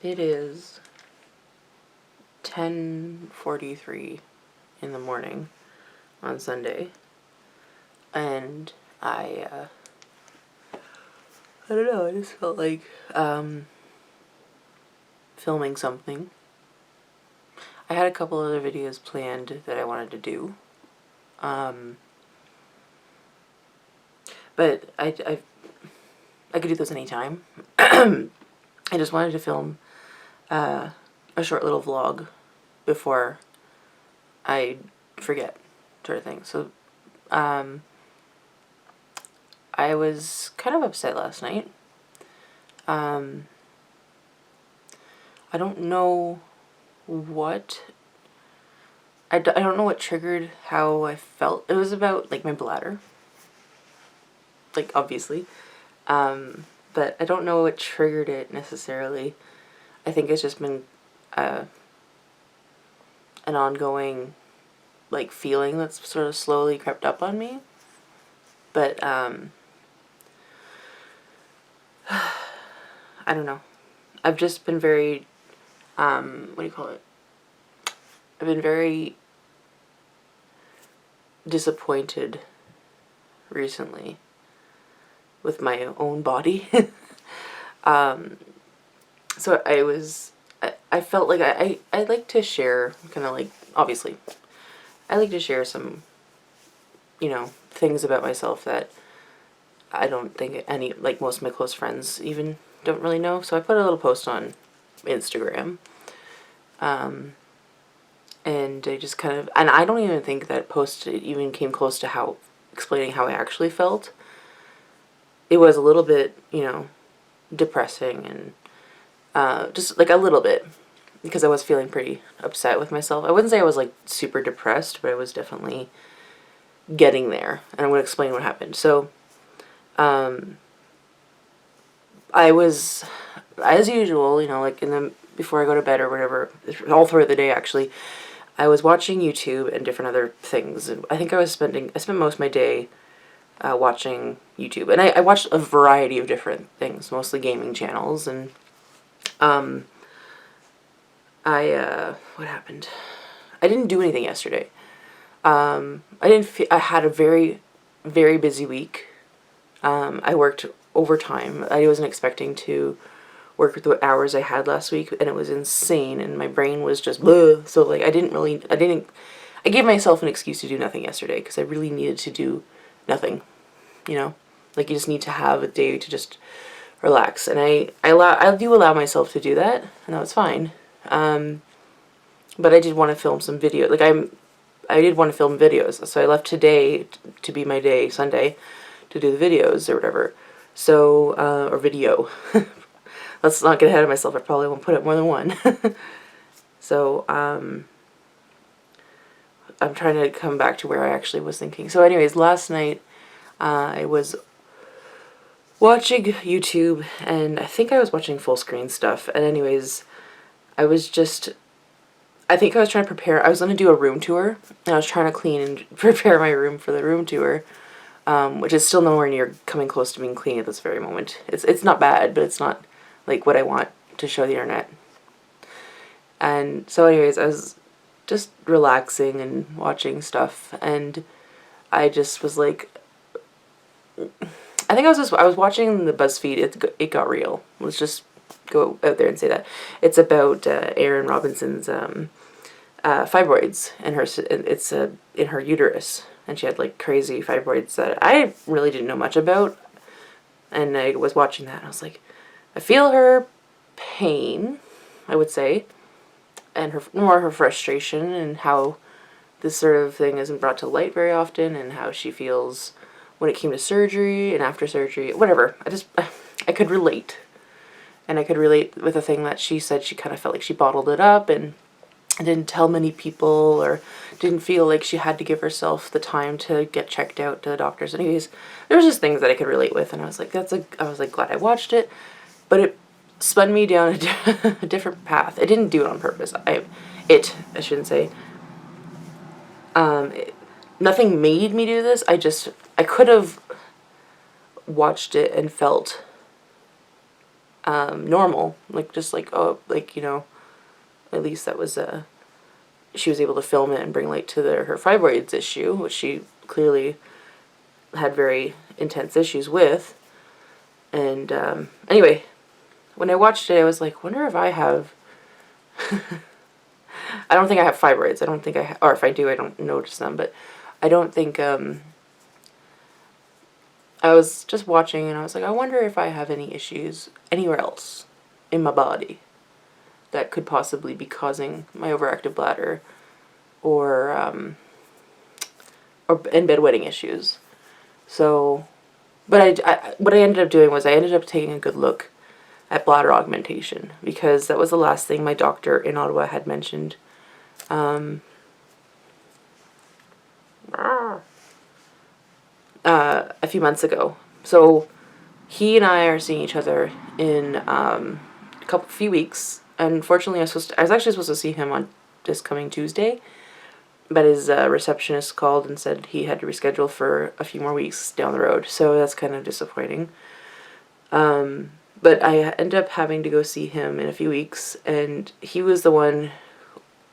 It is 10:43 in the morning on Sunday, and I don't know, I just felt like filming something. I had a couple other videos planned that I wanted to do, but I could do those anytime. I just wanted to film a short little vlog before I forget, sort of thing. So I was kind of upset last night. I don't know what I don't know what triggered how I felt. It was about, like, my bladder, like, obviously, but I don't know what triggered it necessarily. I think it's just been an ongoing, like, feeling that's sort of slowly crept up on me. But I don't know. I've just been very what do you call it? I've been very disappointed recently with my own body. So I felt like I like to share, kind of like, obviously, I like to share some, things about myself that I don't think like, most of my close friends even don't really know. So I put a little post on Instagram. And I just kind of, and I don't even think that post even came close to explaining how I actually felt. It was a little bit, depressing, and just like a little bit, because I was feeling pretty upset with myself. I wouldn't say I was, like, super depressed, but I was definitely getting there, and I'm going to explain what happened. So I was, as usual, like, before I go to bed or whatever, all throughout the day actually, I was watching YouTube and different other things. And I think I spent most of my day watching YouTube, and I watched a variety of different things, mostly gaming channels. And what happened? I didn't do anything yesterday. I had a very, very busy week. I worked overtime. I wasn't expecting to work with the hours I had last week, and it was insane, and my brain was just bleh. So, like, I gave myself an excuse to do nothing yesterday, because I really needed to do nothing, like, you just need to have a day to just relax, and I do allow myself to do that, and that was fine. But I did want to film some video, like, I did want to film videos, so I left today to be my day, Sunday, to do the videos or whatever. So, or video. Let's not get ahead of myself. I probably won't put up more than one. So, I'm trying to come back to where I actually was thinking. So anyways, last night, I was watching YouTube, and I think I was watching full screen stuff. And anyways, I think I was trying to prepare. I was going to do a room tour, and I was trying to clean and prepare my room for the room tour, which is still nowhere near coming close to being clean at this very moment. It's not bad, but it's not, like, what I want to show the internet. And so anyways, I was just relaxing and watching stuff, and I just was like, I think I was watching the BuzzFeed It Got Real. Let's just go out there and say that. It's about Erin Robinson's fibroids in her uterus, and she had, like, crazy fibroids that I really didn't know much about. And I was watching that, and I was like, I feel her pain, I would say, and her frustration, and how this sort of thing isn't brought to light very often, and how she feels when it came to surgery and after surgery, whatever. I could relate. And I could relate with the thing that she said she kind of felt like she bottled it up and didn't tell many people, or didn't feel like she had to give herself the time to get checked out to the doctors. Anyways, there was just things that I could relate with, and I was like, glad I watched it, but it spun me down a different path. It didn't do it on purpose. I shouldn't say. Nothing made me do this. I could have watched it and felt normal. Like, just like, oh, like, you know, at least that was, she was able to film it and bring light to her fibroids issue, which she clearly had very intense issues with. And, anyway, when I watched it, I was like, wonder if I have, I don't think I have fibroids. I don't think or if I do, I don't notice them, but I don't think, I was just watching and I was like, I wonder if I have any issues anywhere else in my body that could possibly be causing my overactive bladder or and bedwetting issues. So, but what I ended up doing was I ended up taking a good look at bladder augmentation, because that was the last thing my doctor in Ottawa had mentioned. A few months ago. So he and I are seeing each other in a few weeks. Unfortunately, I was actually supposed to see him on this coming Tuesday, but his receptionist called and said he had to reschedule for a few more weeks down the road. So that's kind of disappointing. But I ended up having to go see him in a few weeks, and he was the one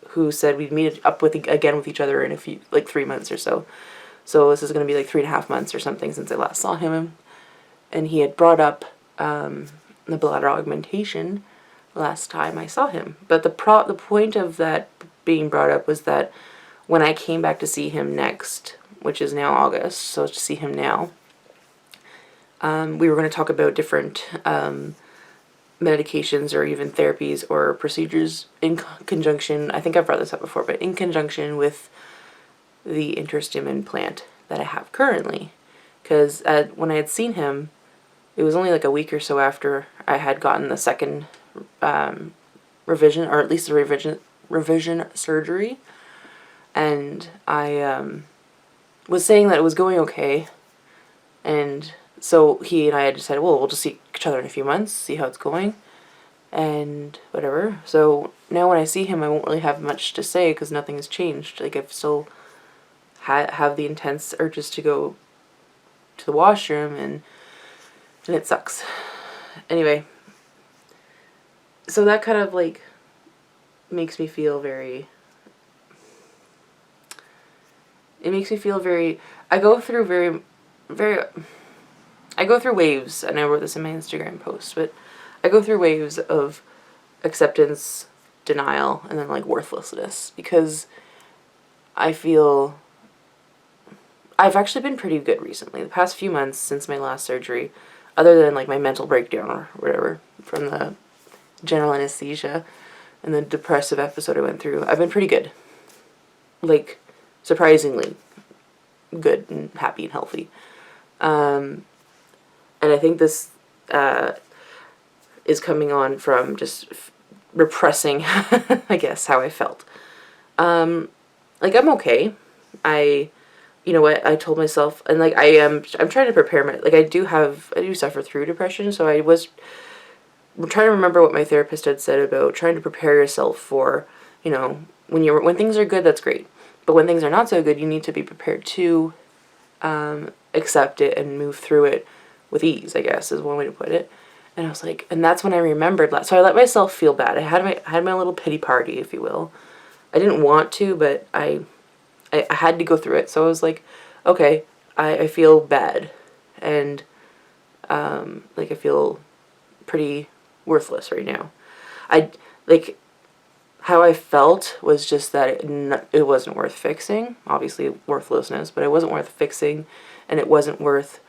who said we'd meet up again with each other in 3 months or so. So this is going to be like 3.5 months or something since I last saw him. And he had brought up the bladder augmentation last time I saw him. But the point of that being brought up was that when I came back to see him next, which is now August, so to see him now, we were going to talk about different medications or even therapies or procedures in conjunction. I think I've brought this up before, but in conjunction with the interstim implant that I have currently. Because when I had seen him, it was only like a week or so after I had gotten the second revision, or at least the revision surgery. And I was saying that it was going okay. And so he and I had decided, well, we'll just see each other in a few months, see how it's going, and whatever. So now when I see him, I won't really have much to say because nothing has changed. Like, I've still have the intense urges to go to the washroom, and it sucks. Anyway, so that kind of like makes me feel very, I go through I go through waves, and I wrote this in my Instagram post, but I go through waves of acceptance, denial, and then like worthlessness, because I feel I've actually been pretty good recently. The past few months since my last surgery, other than like my mental breakdown or whatever from the general anesthesia and the depressive episode I went through, I've been pretty good. Like, surprisingly good and happy and healthy. And I think this is coming on from just repressing, I guess, how I felt. Like, I'm okay. You know what, I told myself, and like I'm trying to prepare like I do suffer through depression, so I'm trying to remember what my therapist had said about trying to prepare yourself for, you know, when things are good, that's great, but when things are not so good, you need to be prepared to accept it and move through it with ease, I guess is one way to put it. And I was like, and that's when I remembered that. So I let myself feel bad. I had my little pity party, if you will. I didn't want to, but I had to go through it. So I was like, okay, I feel bad. And, like, I feel pretty worthless right now. Like, how I felt was just that it wasn't worth fixing. Obviously, worthlessness, but it wasn't worth fixing, and it wasn't worth,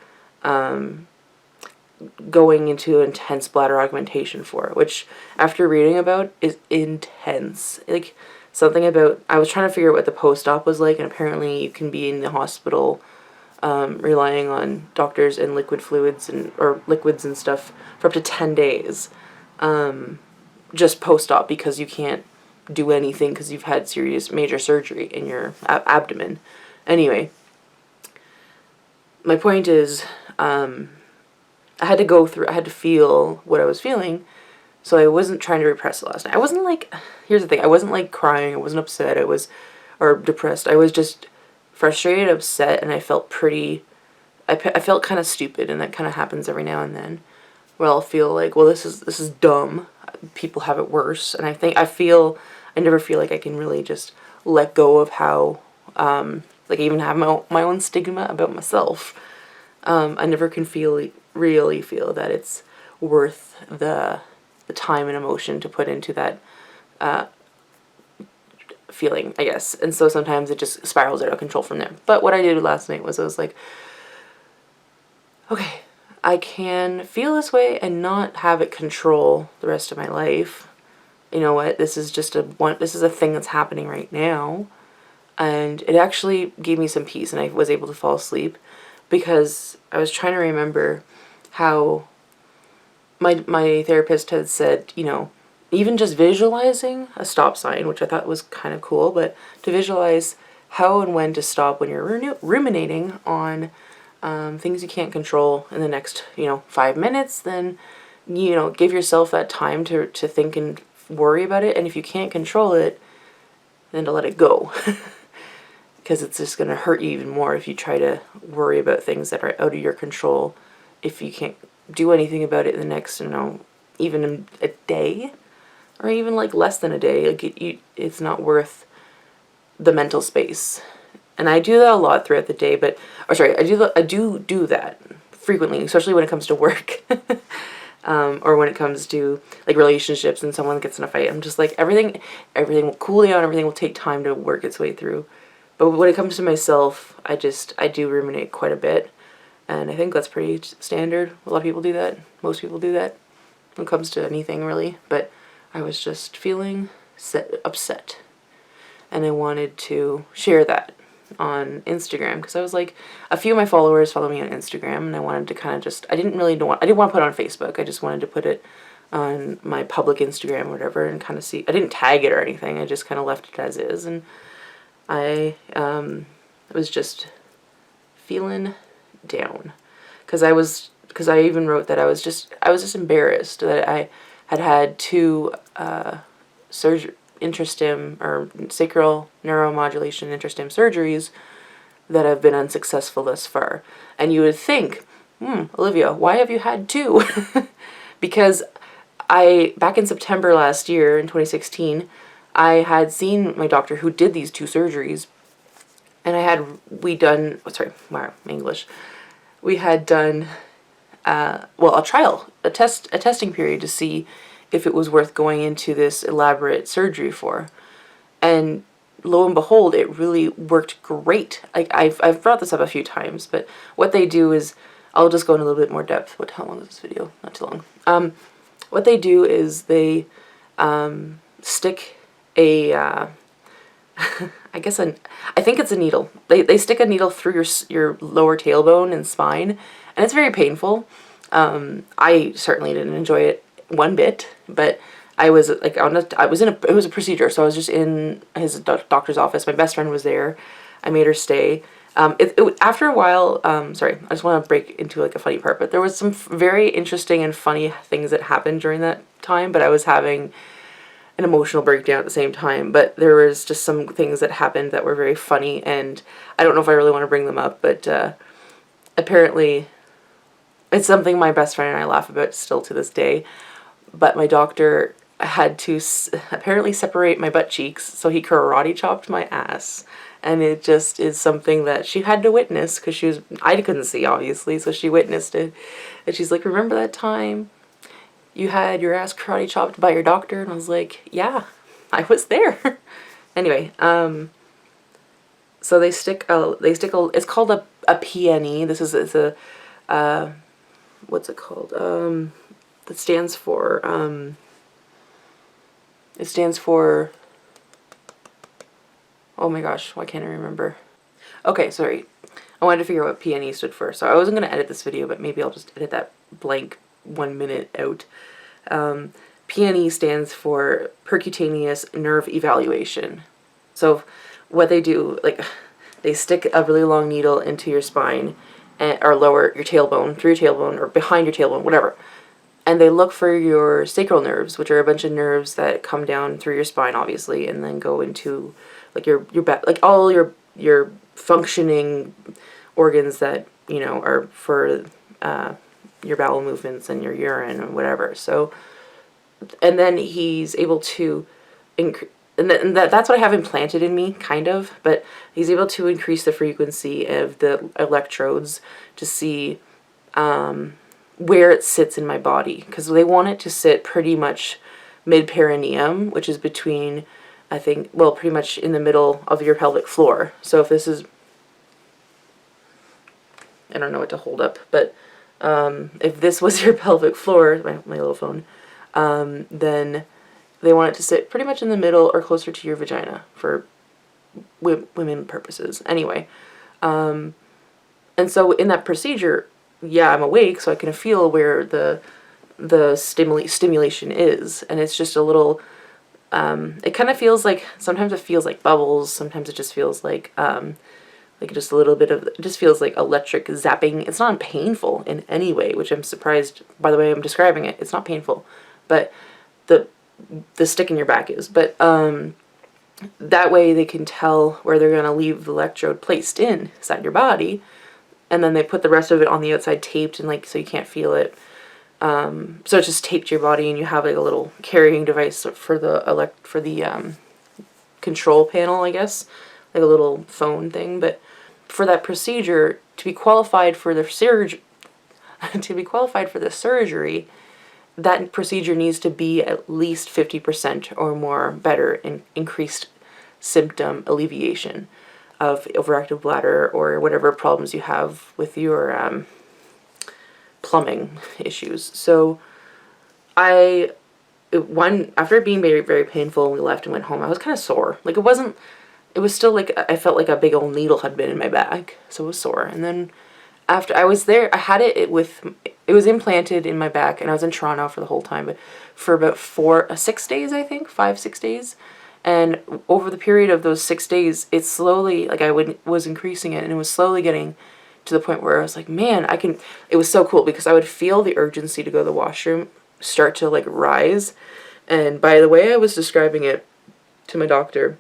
going into intense bladder augmentation for, which, after reading about, is intense. Like, something about, I was trying to figure out what the post-op was like, and apparently you can be in the hospital relying on doctors and liquid fluids or liquids and stuff for up to 10 days just post-op, because you can't do anything because you've had serious major surgery in your abdomen. Anyway, my point is, I had to feel what I was feeling. So I wasn't trying to repress it last night. I wasn't like, here's the thing, I wasn't like crying, I wasn't upset, or depressed. I was just frustrated, upset, and I felt I felt kind of stupid, and that kind of happens every now and then. where I'll feel like, well, this is dumb. People have it worse, and I never feel like I can really just let go of how, like, I even have my own stigma about myself. I never can really feel that it's worth the time and emotion to put into that feeling, I guess. And so sometimes it just spirals out of control from there. But what I did last night was I was like, okay, I can feel this way and not have it control the rest of my life. You know what? This is just this is a thing that's happening right now. And it actually gave me some peace, and I was able to fall asleep because I was trying to remember how my therapist had said, you know, even just visualizing a stop sign, which I thought was kind of cool, but to visualize how and when to stop when you're ruminating on things you can't control in the next, 5 minutes, then, give yourself that time to think and worry about it. And if you can't control it, then to let it go. Because it's just going to hurt you even more if you try to worry about things that are out of your control. If you can't do anything about it in the next, even a day, or even like less than a day, like it's not worth the mental space. And I do that a lot throughout the day, I do that frequently, especially when it comes to work, or when it comes to like relationships and someone gets in a fight. I'm just like, everything will cool down, everything will take time to work its way through. But when it comes to myself, I do ruminate quite a bit, and I think that's pretty standard. A lot of people do that. Most people do that when it comes to anything, really. But I was just feeling upset, and I wanted to share that on Instagram, because I was like, a few of my followers follow me on Instagram, and I wanted to kind of I didn't want to put it on Facebook. I just wanted to put it on my public Instagram or whatever, and kind of see. I didn't tag it or anything. I just kind of left it as is, and I was just feeling down, because I even wrote that I was just embarrassed that I had two InterStim or sacral neuromodulation InterStim surgeries that have been unsuccessful thus far. And you would think, Olivia, why have you had two? Because back in September last year, in 2016, I had seen my doctor who did these two surgeries, and we had done a trial, a testing period to see if it was worth going into this elaborate surgery for. And lo and behold, it really worked great. Like, I've brought this up a few times, but what they do is, I'll just go in a little bit more depth. How long is this video? Not too long. What they do is they stick a I think it's a needle. They stick a needle through your lower tailbone and spine, and it's very painful. I certainly didn't enjoy it one bit, but it was a procedure, so I was just in his doctor's office. My best friend was there. I made her stay. After a while, sorry, I just want to break into like a funny part, but there was some very interesting and funny things that happened during that time, but I was having an emotional breakdown at the same time. But there was just some things that happened that were very funny, and I don't know if I really want to bring them up, but apparently it's something my best friend and I laugh about still to this day. But my doctor had to apparently separate my butt cheeks, so he karate chopped my ass. And it just is something that she had to witness, because I couldn't see, obviously, so she witnessed it. And she's like, remember that time you had your ass karate chopped by your doctor? And I was like, yeah, I was there. Anyway, so they stick it's called a PNE. It's a, what's it called? It stands for, oh my gosh, why can't I remember? Okay, sorry. I wanted to figure out what PNE stood for. So I wasn't going to edit this video, but maybe I'll just edit that blank 1 minute out. PNE stands for Percutaneous Nerve Evaluation. So what they do, like, they stick a really long needle into your spine, or lower your tailbone, through your tailbone, or behind your tailbone, whatever. And they look for your sacral nerves, which are a bunch of nerves that come down through your spine, obviously, and then go into like your back, like all your functioning organs that, are for your bowel movements and your urine and whatever. So, and then he's able to that's what I have implanted in me, kind of, but he's able to increase the frequency of the electrodes to see where it sits in my body, because they want it to sit pretty much mid-perineum, which is between, I think, well, pretty much in the middle of your pelvic floor. So if this is, I don't know what to hold up, but if this was your pelvic floor, my little phone, then they want it to sit pretty much in the middle or closer to your vagina for women purposes. Anyway, and so in that procedure, yeah, I'm awake, so I can feel where the stimulation is, and it's just a little. It kind of feels like, sometimes it feels like bubbles, sometimes it just feels like just a little bit of, it just feels like electric zapping. It's not painful in any way, which I'm surprised by the way I'm describing it. It's not painful, but the stick in your back is. But that way they can tell where they're going to leave the electrode placed inside your body, and then they put the rest of it on the outside taped, and like, so you can't feel it. So it's just taped to your body, and you have like a little carrying device for the control panel, I guess, like a little phone thing. But for that procedure, to be qualified for the surgery, that procedure needs to be at least 50% or more better in increased symptom alleviation of overactive bladder or whatever problems you have with your plumbing issues. So after it being very, very painful, we left and went home, I was kind of sore. Like, it was still like, I felt like a big old needle had been in my back, so it was sore. And then after I was there, I had it was implanted in my back, and I was in Toronto for the whole time, but for about 6 days, I think, 5-6 days. And over the period of those 6 days, it slowly, like, was increasing it, and it was slowly getting to the point where I was like, man, it was so cool, because I would feel the urgency to go to the washroom start to like rise. And by the way I was describing it to my doctor,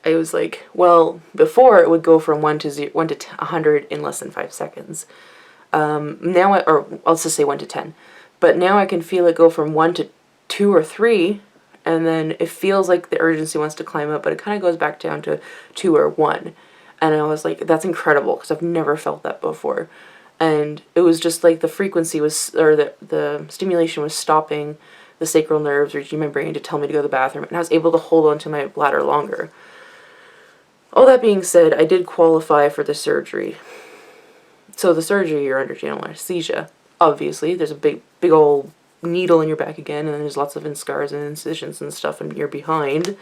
I was like, well, before it would go from 1 to 100 in less than 5 seconds. Now, or I'll just say 1 to 10. But now I can feel it go from 1 to 2 or 3, and then it feels like the urgency wants to climb up, but it kind of goes back down to 2 or 1. And I was like, that's incredible, because I've never felt that before. And it was just like the frequency was, or the stimulation was stopping the sacral nerves reaching my brain to tell me to go to the bathroom, and I was able to hold on to my bladder longer. All that being said, I did qualify for the surgery. So the surgery, you're under general anesthesia. Obviously, there's a big old needle in your back again, and there's lots of scars and incisions and stuff, and you're behind.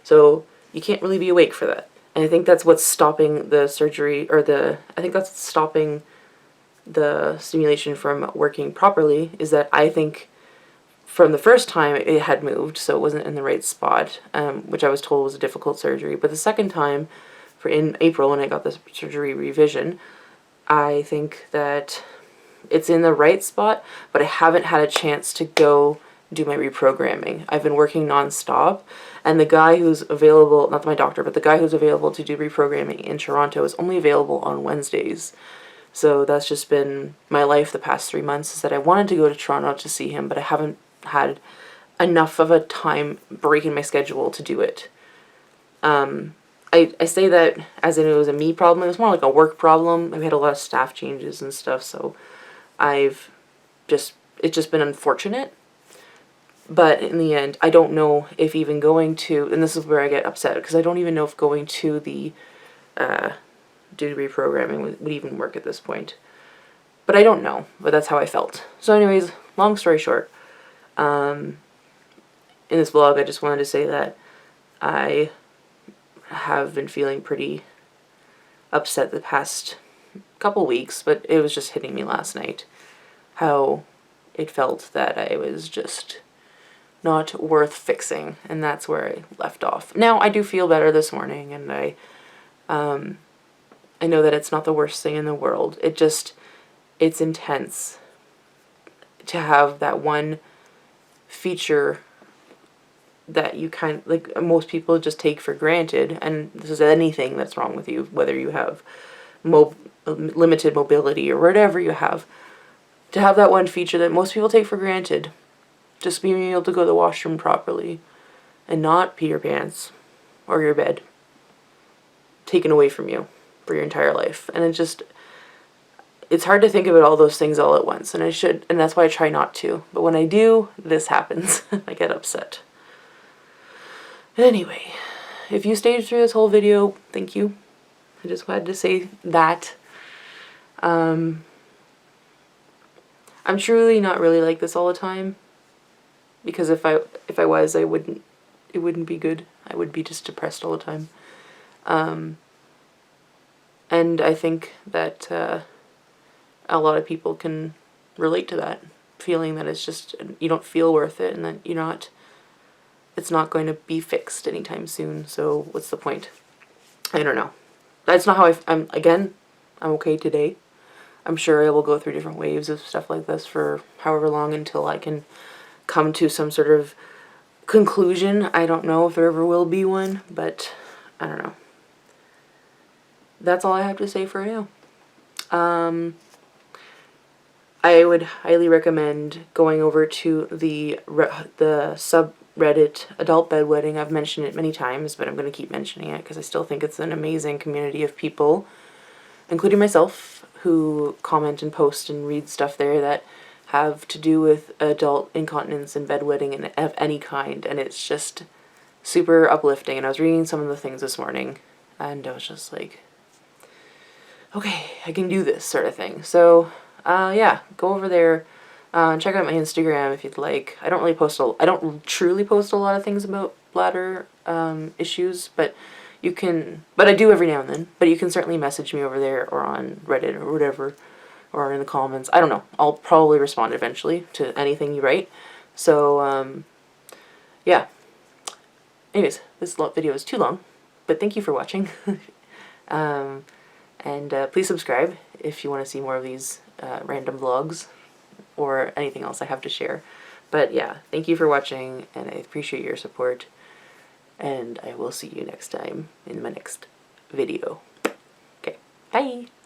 So you can't really be awake for that. And I think that's what's stopping the surgery, or I think that's what's stopping the stimulation from working properly, is that I think from the first time it had moved, so it wasn't in the right spot, which I was told was a difficult surgery. But the second time, in April when I got the surgery revision, I think that it's in the right spot, but I haven't had a chance to go do my reprogramming. I've been working nonstop, and the guy who's available, not my doctor, but the guy who's available to do reprogramming in Toronto is only available on Wednesdays. So that's just been my life the past 3 months, is that I wanted to go to Toronto to see him, but I haven't had enough of a time break in my schedule to do it. I say that as in it was a me problem. It was more like a work problem. I've had a lot of staff changes and stuff, so it's just been unfortunate. But in the end, I don't know if even going to, and this is where I get upset, because I don't even know if going to the do reprogramming would even work at this point. But I don't know, but that's how I felt. So anyways, long story short, in this vlog I just wanted to say that I have been feeling pretty upset the past couple weeks, but it was just hitting me last night how it felt that I was just not worth fixing, and that's where I left off. Now I do feel better this morning, and I know that it's not the worst thing in the world. It's intense to have that one feature that you most people just take for granted, and this is anything that's wrong with you, whether you have limited mobility or whatever you have. to have that one feature that most people take for granted, just being able to go to the washroom properly and not pee your pants or your bed taken away from you for your entire life. And it's hard to think about all those things all at once, and that's why I try not to. But when I do, this happens. I get upset. Anyway, if you stayed through this whole video, thank you. I just wanted to say that. I'm truly not really like this all the time, because if I was, it wouldn't be good. I would be just depressed all the time. And I think that a lot of people can relate to that, feeling that it's just, you don't feel worth it, and that it's not going to be fixed anytime soon, so what's the point? I don't know. That's not how I'm okay today. I'm sure I will go through different waves of stuff like this for however long until I can come to some sort of conclusion. I don't know if there ever will be one, but I don't know. That's all I have to say for now. I would highly recommend going over to the subreddit Adult Bedwetting. I've mentioned it many times, but I'm going to keep mentioning it because I still think it's an amazing community of people, including myself, who comment and post and read stuff there that have to do with adult incontinence and bedwetting and of any kind, and it's just super uplifting. And I was reading some of the things this morning, and I was just like, okay, I can do this sort of thing. So yeah, go over there, check out my Instagram if you'd like. I don't truly post a lot of things about bladder issues, but I do every now and then. But you can certainly message me over there or on Reddit or whatever, or in the comments. I don't know. I'll probably respond eventually to anything you write. So yeah. Anyways, this video is too long, but thank you for watching. And please subscribe if you want to see more of these random vlogs or anything else I have to share. But yeah, thank you for watching, and I appreciate your support. And I will see you next time in my next video. Okay, bye!